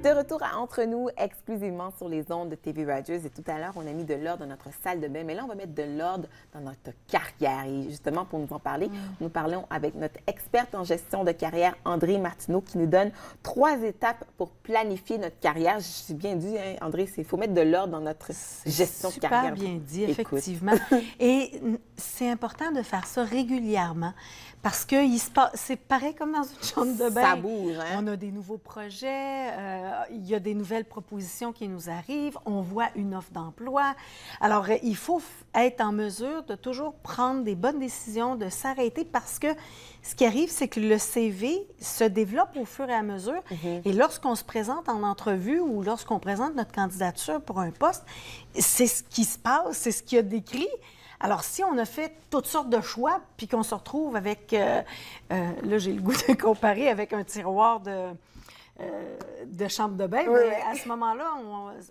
De retour à Entre nous, exclusivement sur les ondes de TV Rogers. Et tout à l'heure, on a mis de l'ordre dans notre salle de bain. Mais là, on va mettre de l'ordre dans notre carrière. Et justement, pour nous en parler, nous parlons avec notre experte en gestion de carrière, André Martineau, qui nous donne 3 étapes pour planifier notre carrière. Je suis bien dit, hein, André, il faut mettre de l'ordre dans notre gestion de carrière. Super bien dit, effectivement. Et c'est important de faire ça régulièrement. Parce que c'est pareil comme dans une chambre de bain. Ça bouge, hein? On a des nouveaux projets, il y a des nouvelles propositions qui nous arrivent, on voit une offre d'emploi. Alors, il faut être en mesure de toujours prendre des bonnes décisions, de s'arrêter parce que ce qui arrive, c'est que le CV se développe au fur et à mesure. Et lorsqu'on se présente en entrevue ou lorsqu'on présente notre candidature pour un poste, c'est ce qui se passe, c'est ce qu'il y a décrit. Alors, si on a fait toutes sortes de choix, puis qu'on se retrouve avec, là, j'ai le goût de comparer avec un tiroir de chambre de bain, mais à ce moment-là,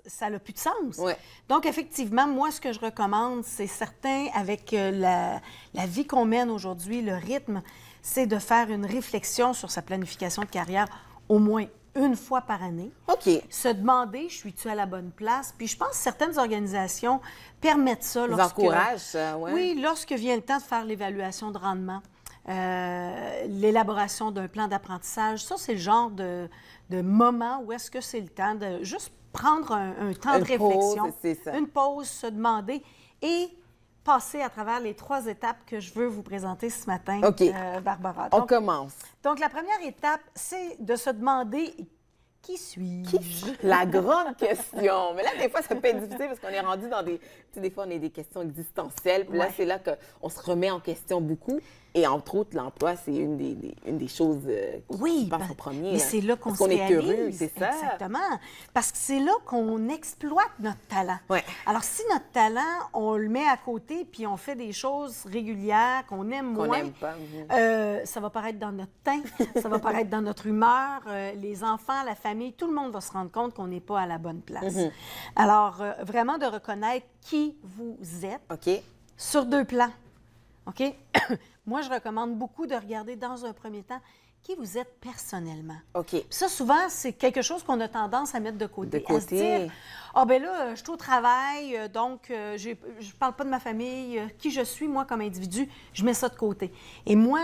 ça n'a plus de sens. Donc, effectivement, moi, ce que je recommande, c'est certain, avec la vie qu'on mène aujourd'hui, le rythme, c'est de faire une réflexion sur sa planification de carrière au moins une fois par année. OK. Se demander, je suis-tu à la bonne place? Puis je pense que certaines organisations permettent ça. Ils encouragent ça, oui. Oui, lorsque vient le temps de faire l'évaluation de rendement, l'élaboration d'un plan d'apprentissage. Ça, c'est le genre de moment où est-ce que c'est le temps de juste prendre un temps de réflexion, une pause, se demander et passer à travers les 3 étapes que je veux vous présenter ce matin, Barbara. Donc, on commence. Donc, la première étape, c'est de se demander qui suis-je? La grande question. Mais là, des fois, ça peut être difficile parce qu'on est rendu dans des... Tu sais, des fois, on a des questions existentielles. Puis là, c'est là qu'on se remet en question beaucoup. Et entre autres, l'emploi, c'est une des choses qui passe en premier. Mais c'est là qu'on se est réalise. Heureux, c'est ça. Exactement. Parce que c'est là qu'on exploite notre talent. Ouais. Alors, si notre talent, on le met à côté puis on fait des choses régulières qu'on aime moins, n'aime pas. ça va paraître dans notre teint, ça va paraître dans notre humeur. Les enfants, la famille, tout le monde va se rendre compte qu'on n'est pas à la bonne place. Alors, vraiment de reconnaître qui vous êtes sur 2 plans. OK? Moi, je recommande beaucoup de regarder dans un premier temps qui vous êtes personnellement. OK. Puis ça, souvent, c'est quelque chose qu'on a tendance à mettre de côté. À se dire, ah ben là, je suis au travail, donc je parle pas de ma famille, qui je suis, moi, comme individu, je mets ça de côté. Et moi,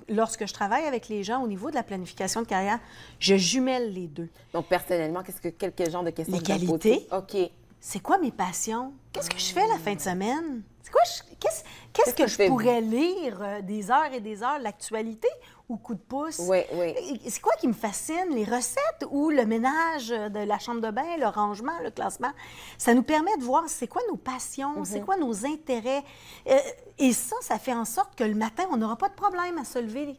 lorsque je travaille avec les gens au niveau de la planification de carrière, je jumelle les 2. Donc, personnellement, quel genre de questions les qualités. OK. C'est quoi mes passions? Qu'est-ce que je fais la fin de semaine? Qu'est-ce que je pourrais lire des heures et des heures, l'actualité ou coup de pouce? Oui. C'est quoi qui me fascine? Les recettes ou le ménage de la chambre de bain, le rangement, le classement? Ça nous permet de voir c'est quoi nos passions, c'est quoi nos intérêts. Et ça fait en sorte que le matin, on n'aura pas de problème à se lever.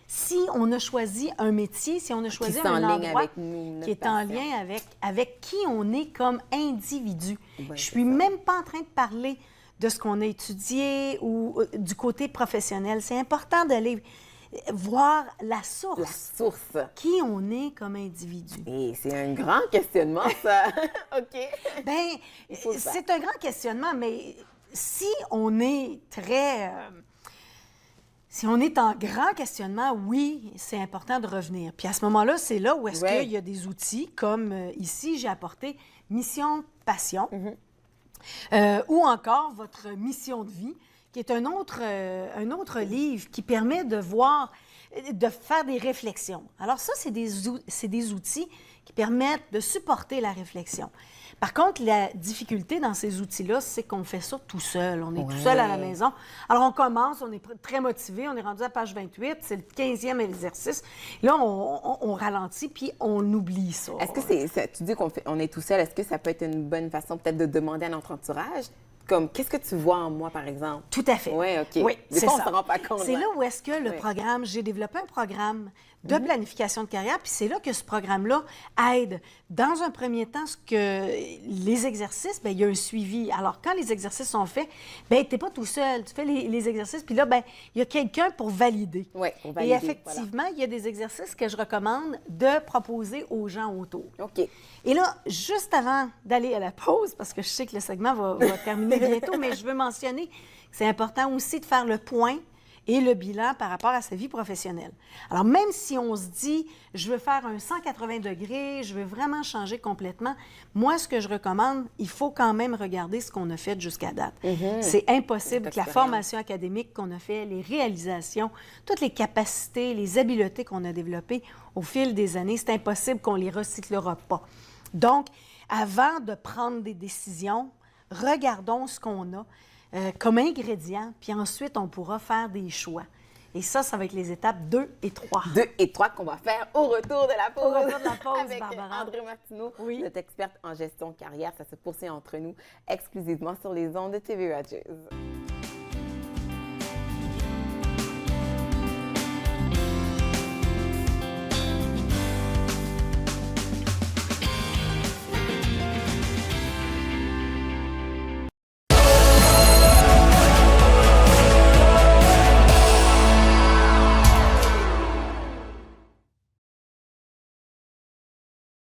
Si on a choisi un métier, si on a choisi un endroit qui est en lien avec qui on est comme individu. Je suis même pas en train de parler de ce qu'on a étudié ou du côté professionnel. C'est important d'aller voir la source. La source. Qui on est comme individu. Et c'est un grand questionnement, ça. OK. Bien, c'est un grand questionnement, mais si on est si on est en grand questionnement, oui, c'est important de revenir. Puis à ce moment-là, c'est là où est-ce qu'il y a des outils, comme ici, j'ai apporté Mission Passion, ou encore votre mission de vie, qui est un autre livre qui permet de faire des réflexions. Alors ça, c'est des outils qui permettent de supporter la réflexion. Par contre, la difficulté dans ces outils-là, c'est qu'on fait ça tout seul. On est tout seul à la maison. Alors, on commence, on est très motivé, on est rendu à page 28, c'est le 15e exercice. Là, on ralentit, puis on oublie ça. Est-ce que tu dis qu'on est tout seul, est-ce que ça peut être une bonne façon peut-être de demander à notre entourage? Comme, qu'est-ce que tu vois en moi, par exemple? Tout à fait. Oui, OK. Oui, des c'est fois, on ça. ne se rend pas compte. C'est là où est-ce que le programme, j'ai développé un programme de planification de carrière, puis c'est là que ce programme-là aide. Dans un premier temps, les exercices, bien, il y a un suivi. Alors, quand les exercices sont faits, bien, tu n'es pas tout seul. Tu fais les exercices, puis là, bien, il y a quelqu'un pour valider. Oui, pour valider. Et effectivement, il y a des exercices que je recommande de proposer aux gens autour. OK. Et là, juste avant d'aller à la pause, parce que je sais que le segment va terminer bientôt, mais je veux mentionner que c'est important aussi de faire le point et le bilan par rapport à sa vie professionnelle. Alors, même si on se dit, je veux faire un 180 degrés, je veux vraiment changer complètement, moi, ce que je recommande, il faut quand même regarder ce qu'on a fait jusqu'à date. C'est impossible que la formation académique qu'on a fait, les réalisations, toutes les capacités, les habiletés qu'on a développées au fil des années, c'est impossible qu'on les recyclera pas. Donc, avant de prendre des décisions, regardons ce qu'on a comme ingrédient, puis ensuite, on pourra faire des choix. Et ça va être les étapes 2 et 3. 2 et 3 qu'on va faire au retour de la pause. Au retour de la pause, avec Barbara. André Martineau, Oui. notre experte en gestion de carrière. Ça se poursuit entre nous exclusivement sur les ondes de TV Rogers.